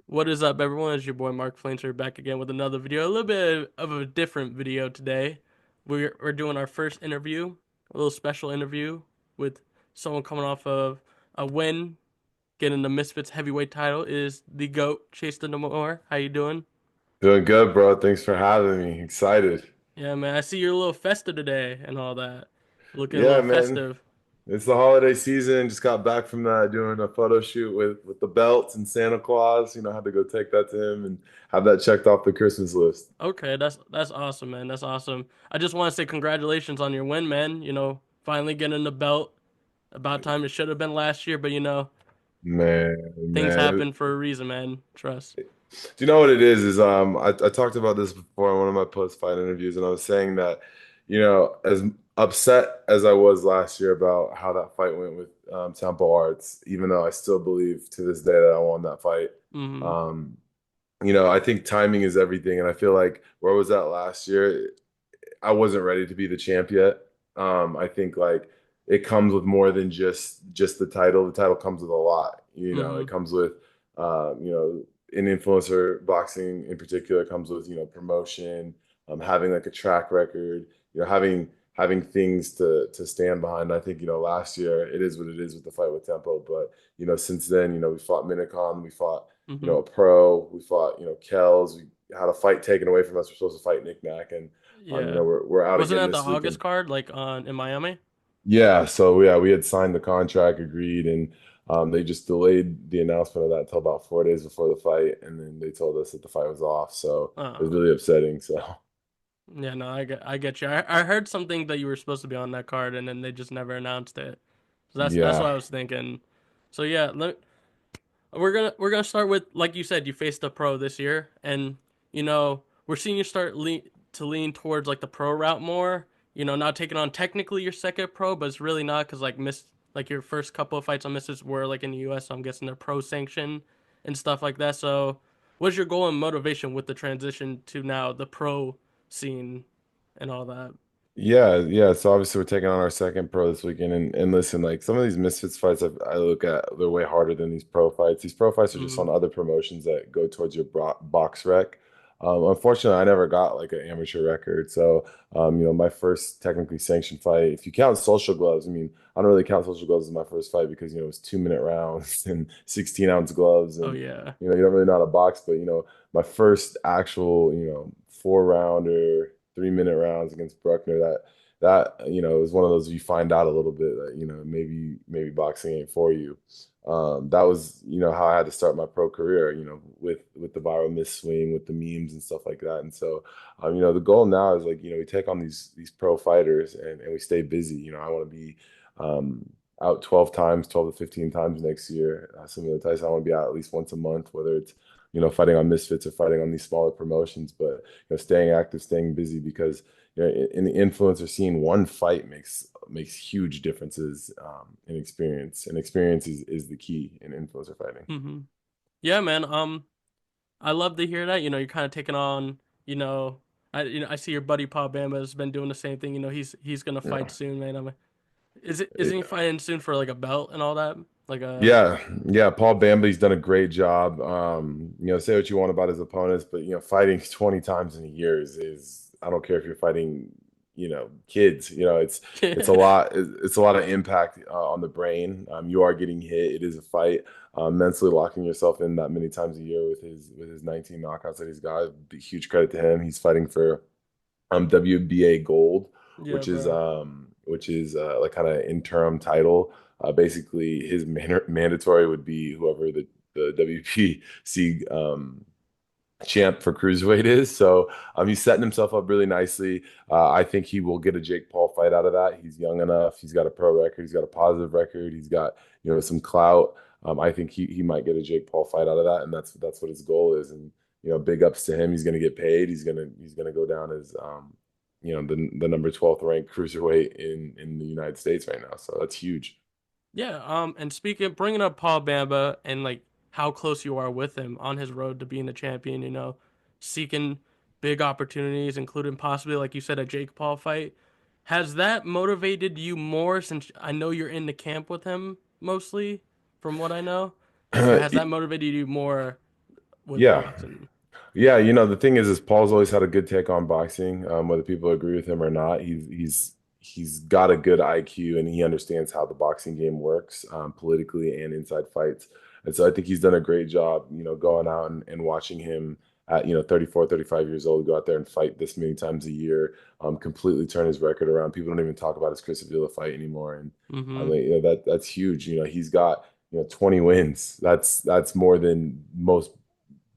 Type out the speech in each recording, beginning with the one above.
What is up, everyone? It's your boy MarcFlameZ here back again with another video. A little bit of a different video today. We're doing our first interview, a little special interview with someone coming off of a win, getting the Misfits heavyweight title. Is the GOAT, Chase the DeMoor. How you doing? Doing good, bro. Thanks for having me. Excited. Yeah, man. I see you're a little festive today and all that. Looking a Yeah, little man. festive. It's the holiday season. Just got back from doing a photo shoot with the belts and Santa Claus. Had to go take that to him and have that checked off the Christmas list. Okay, that's awesome, man. That's awesome. I just want to say congratulations on your win, man. Finally getting the belt. About time. It should have been last year, but Man, things man. happen for a reason, man. Trust. Do you know what it is? I talked about this before in one of my post-fight interviews, and I was saying that, as upset as I was last year about how that fight went with Temple Arts, even though I still believe to this day that I won that fight. Hmm. Um, I think timing is everything, and I feel like where I was at last year, I wasn't ready to be the champ yet. I think like it comes with more than just the title. The title comes with a lot. It Hmm. comes with in influencer boxing in particular comes with promotion, having like a track record, having things to stand behind. I think last year it is what it is with the fight with Tempo, but since then we fought Minicon, we fought Hmm. a pro, we fought Kelz, we had a fight taken away from us. We're supposed to fight Nick Nack, and Yeah. we're out Wasn't again that the this week. August And card, like on in Miami? yeah, so yeah, we had signed the contract, agreed, and they just delayed the announcement of that until about 4 days before the fight, and then they told us that the fight was off. So it was Oh, really upsetting. So yeah. No, I get you. I heard something that you were supposed to be on that card, and then they just never announced it. So that's what yeah, I was thinking. So yeah, we're gonna start with, like you said, you faced a pro this year, and we're seeing you start to lean towards like the pro route more. Not taking on technically your second pro, but it's really not because like your first couple of fights on misses were like in the U.S. So I'm guessing they're pro sanction and stuff like that. So, what's your goal and motivation with the transition to now the pro scene and all that? yeah. So obviously we're taking on our second pro this weekend, and listen, like some of these Misfits fights, I look at they're way harder than these pro fights. These pro fights are just Mm-hmm. on other promotions that go towards your box rec. Unfortunately, I never got like an amateur record. So, my first technically sanctioned fight, if you count social gloves, I mean, I don't really count social gloves as my first fight because, it was 2-minute rounds and 16-ounce gloves. Oh And, yeah. you don't really know how to box. But, my first actual, 4-rounder, 3-minute rounds against Bruckner, that is one of those you find out a little bit that, maybe boxing ain't for you. That was how I had to start my pro career, with the viral miss swing, with the memes and stuff like that. And so the goal now is like we take on these pro fighters, and we stay busy. I want to be out 12 times, 12 to 15 times next year. Similar to Tyson, I want to be out at least once a month, whether it's fighting on misfits or fighting on these smaller promotions. But staying active, staying busy, because in the influencer scene, one fight makes huge differences in experience, and experience is the key in influencer fighting. Mm-hmm. Yeah, man. I love to hear that. You're kind of taking on, I see your buddy Paul Bamba has been doing the same thing. He's gonna fight Yeah. soon, man. Isn't he fighting soon for like a belt and all that? Like Yeah, yeah. Paul Bambley's done a great job. Say what you want about his opponents, but fighting 20 times in a year is I don't care if you're fighting, kids. It's a lot. It's a lot of impact on the brain. You are getting hit. It is a fight. Mentally locking yourself in that many times a year with his 19 knockouts that he's got. Huge credit to him. He's fighting for WBA gold, yeah, which is like kind of interim title. Basically, his mandatory would be whoever the WBC champ for cruiserweight is. So he's setting himself up really nicely. I think he will get a Jake Paul fight out of that. He's young enough. He's got a pro record. He's got a positive record. He's got some clout. I think he might get a Jake Paul fight out of that, and that's what his goal is. And big ups to him. He's going to get paid. He's gonna go down as the number 12th ranked cruiserweight in the United States right now. So that's huge. yeah. And bringing up Paul Bamba and like how close you are with him on his road to being the champion. Seeking big opportunities, including possibly, like you said, a Jake Paul fight. Has that motivated you more since I know you're in the camp with him mostly, from what I know? Has that motivated you more with Yeah. boxing. Yeah, you know, the thing is Paul's always had a good take on boxing, whether people agree with him or not. He's got a good IQ and he understands how the boxing game works, politically and inside fights. And so I think he's done a great job, you know, going out and watching him at, you know, 34, 35 years old, go out there and fight this many times a year, completely turn his record around. People don't even talk about his Chris Avila fight anymore. And I Mm-hmm. mean, you know, that's huge. You know, he's got, you know, 20 wins. That's more than most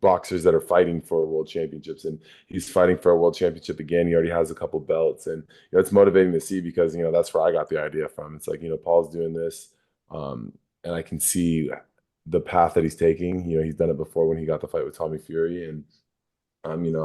boxers that are fighting for world championships, and he's fighting for a world championship again. He already has a couple belts, and you know it's motivating to see because you know that's where I got the idea from. It's like, you know, Paul's doing this, and I can see the path that he's taking. You know, he's done it before when he got the fight with Tommy Fury, and you know,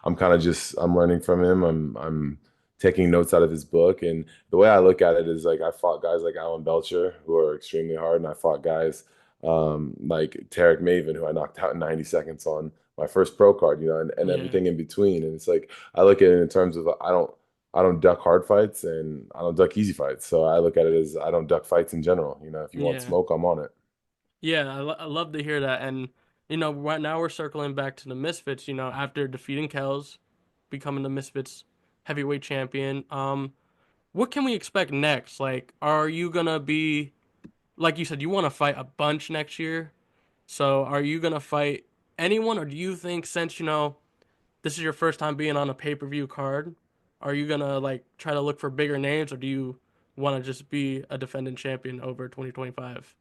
I'm kind of just, I'm learning from him. I'm taking notes out of his book. And the way I look at it is like I fought guys like Alan Belcher who are extremely hard, and I fought guys like Tarek Maven who I knocked out in 90 seconds on my first pro card, you know, and Yeah. everything in between. And it's like I look at it in terms of I don't duck hard fights and I don't duck easy fights. So I look at it as I don't duck fights in general. You know, if you want Yeah. smoke, I'm on it. Yeah, I love to hear that. And, right now we're circling back to the Misfits, after defeating Kelz, becoming the Misfits heavyweight champion. What can we expect next? Like, are you gonna be, like you said, you want to fight a bunch next year? So are you gonna fight anyone, or do you think since, this is your first time being on a pay-per-view card, are you gonna like try to look for bigger names, or do you want to just be a defending champion over 2025?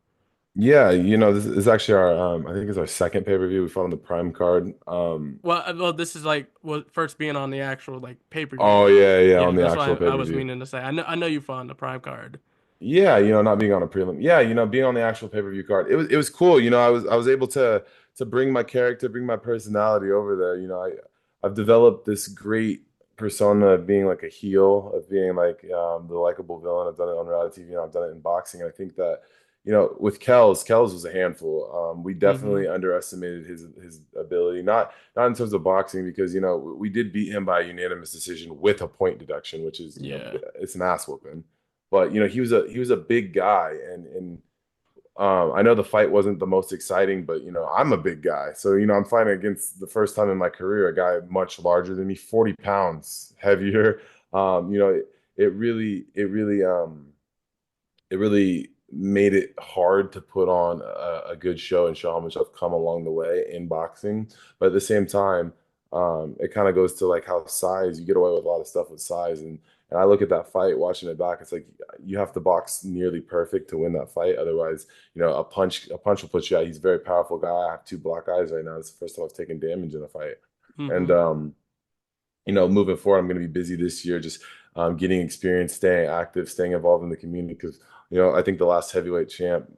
Yeah, you know, this is actually our I think it's our second pay-per-view. We fought on the Prime card. Well, this is like first being on the actual like pay per Oh view. yeah, yeah, Yeah, on the that's why actual I was pay-per-view. meaning to say. I know you fought on the Prime card. Yeah, you know, not being on a prelim. Yeah, you know, being on the actual pay-per-view card. It was cool. You know, I was able to bring my character, bring my personality over there. You know, I've developed this great persona of being like a heel, of being like the likable villain. I've done it on reality TV and I've done it in boxing. And I think that, you know, with Kelz was a handful. We Mm-hmm. definitely underestimated his ability, not in terms of boxing, because you know we did beat him by a unanimous decision with a point deduction, which is, you know, Yeah. it's an ass whooping. But you know, he was a big guy, and I know the fight wasn't the most exciting, but you know, I'm a big guy, so you know, I'm fighting against the first time in my career a guy much larger than me, 40 pounds heavier. You know, it really made it hard to put on a good show and show how much I've come along the way in boxing. But at the same time, it kind of goes to like how size, you get away with a lot of stuff with size. And I look at that fight, watching it back, it's like you have to box nearly perfect to win that fight. Otherwise, you know, a punch will put you out. He's a very powerful guy. I have two black eyes right now. It's the first time I've taken damage in a fight. And Mm-hmm. you know, moving forward, I'm going to be busy this year, just getting experience, staying active, staying involved in the community. Because you know, I think the last heavyweight champ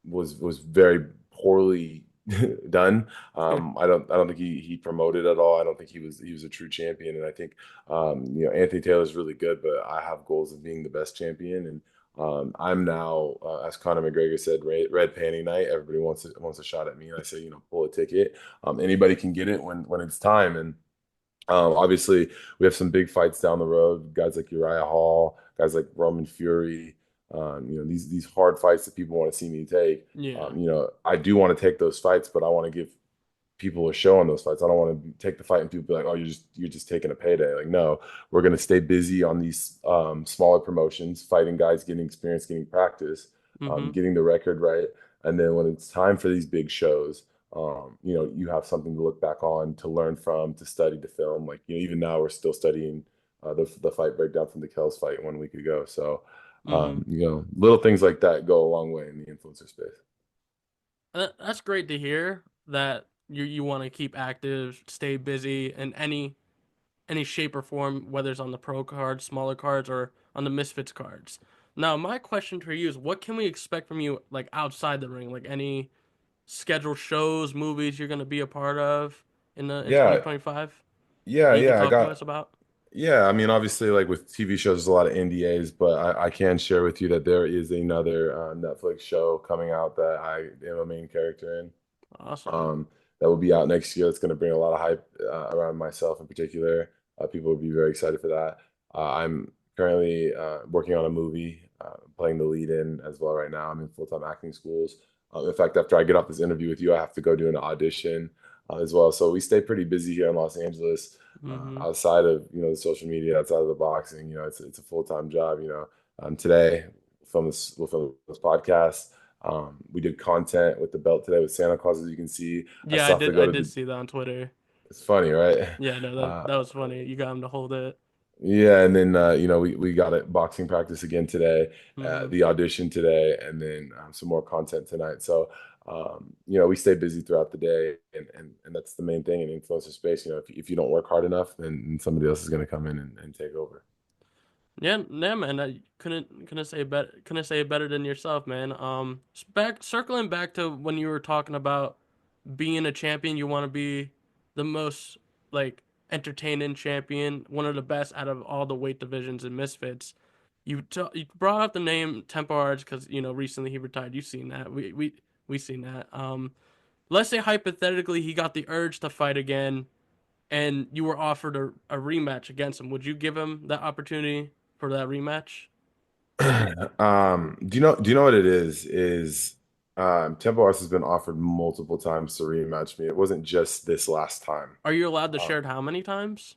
was very poorly done. I don't think he promoted at all. I don't think he was a true champion. And I think you know, Anthony Taylor's really good, but I have goals of being the best champion. And I'm now, as Conor McGregor said, red panty night. Everybody wants a shot at me, and I say, you know, pull a ticket. Anybody can get it when it's time. And obviously, we have some big fights down the road. Guys like Uriah Hall, guys like Roman Fury. You know, these hard fights that people want to see me take. Yeah. You know, I do want to take those fights, but I want to give people a show on those fights. I don't want to take the fight and people be like, "Oh, you're just taking a payday." Like, no, we're going to stay busy on these smaller promotions, fighting guys, getting experience, getting practice, Mm-hmm. getting the record right, and then when it's time for these big shows, you know, you have something to look back on, to learn from, to study, to film. Like, you know, even now we're still studying the fight breakdown from the Kells fight 1 week ago. So, Mm-hmm. you know, little things like that go a long way in the influencer space. That's great to hear that you want to keep active, stay busy in any shape or form, whether it's on the pro cards, smaller cards, or on the Misfits cards. Now, my question for you is, what can we expect from you, like outside the ring, like any scheduled shows, movies you're gonna be a part of in Yeah, 2025 yeah, that you could yeah. I talk to us got about? Yeah, I mean, obviously, like with TV shows, there's a lot of NDAs, but I can share with you that there is another Netflix show coming out that I am a main character in. Awesome. Um, that will be out next year. It's going to bring a lot of hype around myself in particular. People will be very excited for that. I'm currently working on a movie, playing the lead in as well right now. I'm in full-time acting schools. In fact, after I get off this interview with you, I have to go do an audition as well. So we stay pretty busy here in Los Angeles. Mm-hmm. Outside of the social media, outside of the boxing, it's a full-time job. Today we'll film this podcast. We did content with the belt today with Santa Claus, as you can see. I Yeah, still have to I go to did the. see that on Twitter. It's funny, right? Yeah, no, Uh, that was funny. You got him to hold it. yeah, and then we got it boxing practice again today, Mm-hmm. the audition today, and then some more content tonight. So we stay busy throughout the day, and that's the main thing in influencer space. If you don't work hard enough, then somebody else is going to come in and take over. Yeah, yeah, man. I couldn't say it better than yourself, man. Back circling back to when you were talking about being a champion, you want to be the most like entertaining champion, one of the best out of all the weight divisions in Misfits. You brought up the name Tempo Arts because recently he retired. You've seen that. We seen that. Let's say hypothetically he got the urge to fight again, and you were offered a rematch against him. Would you give him that opportunity for that rematch? Do you know what it is? Tempo Arts has been offered multiple times to rematch me. It wasn't just this last time. Are you allowed to Um, share it how many times?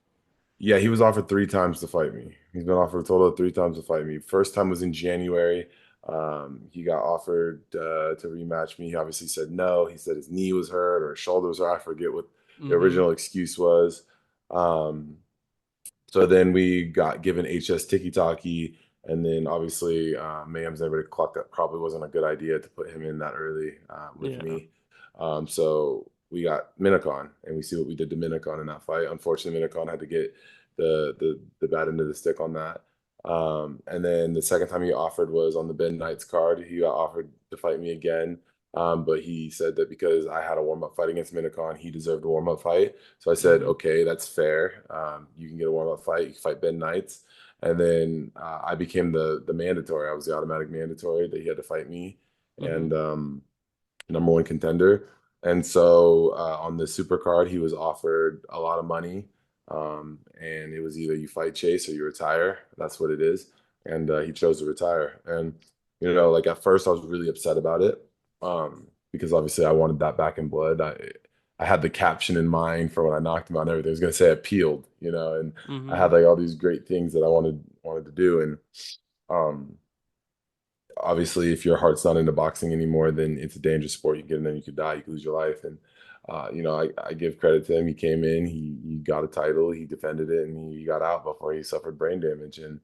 Yeah, he was offered 3 times to fight me. He's been offered a total of 3 times to fight me. First time was in January. He got offered to rematch me. He obviously said no. He said his knee was hurt or his shoulder was hurt. I forget what the Mm-hmm. original excuse was. Um, so then we got given HS Tiki Taki, and then obviously Mayhem's never clocked that probably wasn't a good idea to put him in that early with Yeah. me. So we got Minicon, and we see what we did to Minicon in that fight. Unfortunately, Minicon had to get the bad end of the stick on that. And then the second time he offered was on the Ben Knights card. He got offered to fight me again. But he said that because I had a warm-up fight against Minicon, he deserved a warm-up fight. So I said, Mm-hmm. okay, that's fair. You can get a warm-up fight. You can fight Ben Knights. And then I became the mandatory. I was the automatic mandatory that he had to fight me. Mm-hmm. And number one contender. And so on the super card, he was offered a lot of money. And it was either you fight Chase or you retire. That's what it is. And he chose to retire. And, like at first I was really upset about it because obviously I wanted that back in blood. I had the caption in mind for when I knocked him out and everything. I was going to say appealed, and I Mm-hmm. had like all these great things that I wanted to do. And, um, obviously if your heart's not into boxing anymore, then it's a dangerous sport. You get in there, you could die, you could lose your life. And I give credit to him. He came in, he got a title, he defended it, and he got out before he suffered brain damage. And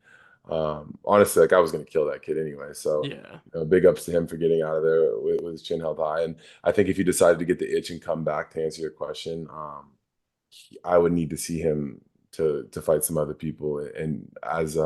honestly, like I was gonna kill that kid anyway. So Yeah. big ups to him for getting out of there with his chin held high. And I think if he decided to get the itch and come back to answer your question, I would need to see him to fight some other people. And as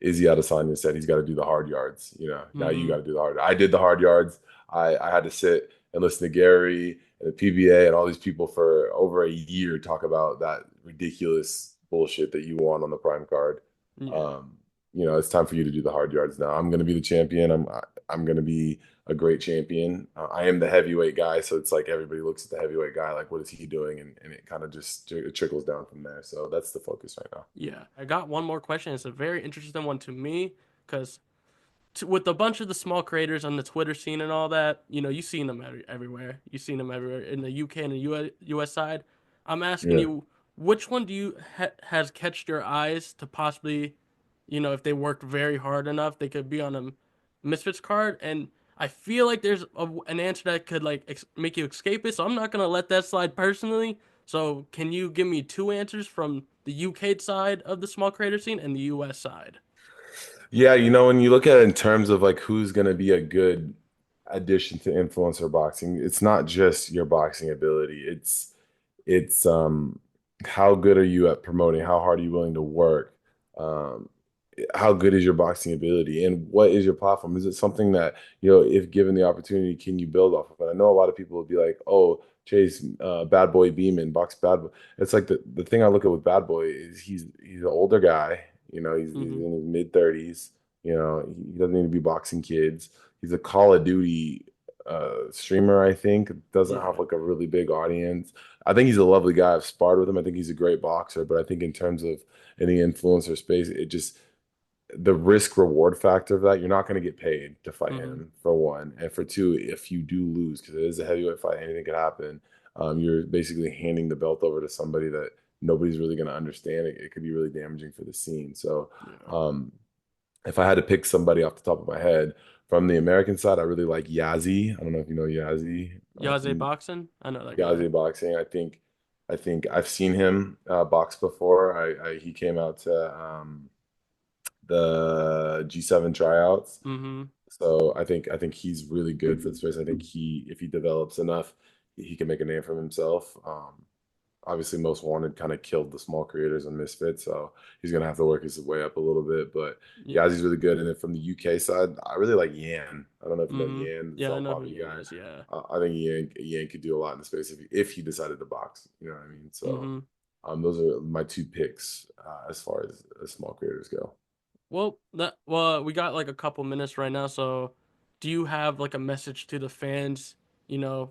Izzy Adesanya said, he's got to do the hard yards. Now you Mm-hmm. got to do the hard. I did the hard yards. I had to sit and listen to Gary and the PBA and all these people for over a year talk about that ridiculous bullshit that you won on the prime card. Yeah. Um, it's time for you to do the hard yards now. I'm going to be the champion. I'm going to be a great champion. I am the heavyweight guy, so it's like everybody looks at the heavyweight guy like, what is he doing? And it kind of just it trickles down from there. So that's the focus right now. Yeah. I got one more question. It's a very interesting one to me because with a bunch of the small creators on the Twitter scene and all that, you've seen them everywhere. You've seen them everywhere in the UK and the US side. I'm asking Yeah. you, which one do you has catched your eyes to possibly, if they worked very hard enough, they could be on a Misfits card? And I feel like there's an answer that could like make you escape it, so I'm not gonna let that slide personally. So can you give me two answers from the UK side of the small creator scene and the US side? Yeah, when you look at it in terms of like who's going to be a good addition to influencer boxing, it's not just your boxing ability. It's how good are you at promoting? How hard are you willing to work? Um, how good is your boxing ability? And what is your platform? Is it something that, if given the opportunity, can you build off of it? I know a lot of people would be like, oh, Chase, Bad Boy Beeman, box Bad Boy. It's like the thing I look at with Bad Boy is he's an older guy, he's Mm-hmm. in his mid 30s, he doesn't need to be boxing kids. He's a Call of Duty streamer, I think, doesn't have Yeah. like a really big audience. I think he's a lovely guy. I've sparred with him. I think he's a great boxer, but I think in terms of in the influencer space, it just the risk reward factor of that, you're not going to get paid to fight Mm-hmm. him for one, and for two, if you do lose, because it is a heavyweight fight, anything could happen. You're basically handing the belt over to somebody that nobody's really going to understand. It could be really damaging for the scene. So, Yeah. um, if I had to pick somebody off the top of my head from the American side, I really like Yazzie. I don't know if you know Yazzie Yaze from boxing? I know that guy. Yazzie Boxing. I think I've seen him box before. He came out to the G7 tryouts. Mm-hmm. So I think he's really good for the space. I think if he develops enough, he can make a name for himself. Obviously, Most Wanted kind of killed the small creators and misfits, so he's gonna have to work his way up a little bit. But Yeah. yeah, he's really good. And then from the UK side, I really like Yan. I don't know if you know Mm-hmm. Yan, the Yeah, I South know who Bobby Yan guy. is. Yeah. I think Yan could do a lot in the space if he decided to box. You know what I mean? So Mm-hmm. those are my two picks as far as small creators go. Well, we got like a couple minutes right now, so do you have like a message to the fans,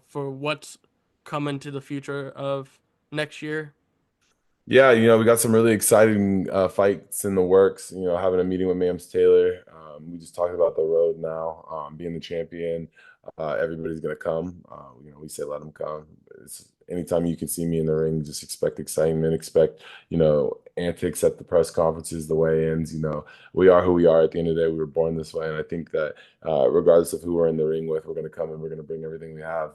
for what's coming to the future of next year? Yeah, we got some really exciting fights in the works. Having a meeting with Mams Taylor. We just talked about the road now, being the champion. Everybody's gonna come. We say let them come. Anytime you can see me in the ring, just expect excitement, expect antics at the press conferences, the weigh-ins. We are who we are. At the end of the day, we were born this way, and I think that regardless of who we're in the ring with, we're gonna come and we're gonna bring everything we have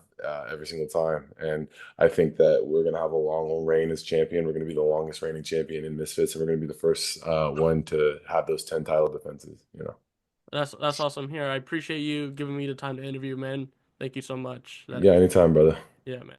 every single time. And I think that we're going to have a long reign as champion. We're going to be the longest reigning champion in Misfits, and we're going to be the first one to have those 10 title defenses. That's awesome here. I appreciate you giving me the time to interview, man. Thank you so much. Yeah, anytime, brother. Yeah, man.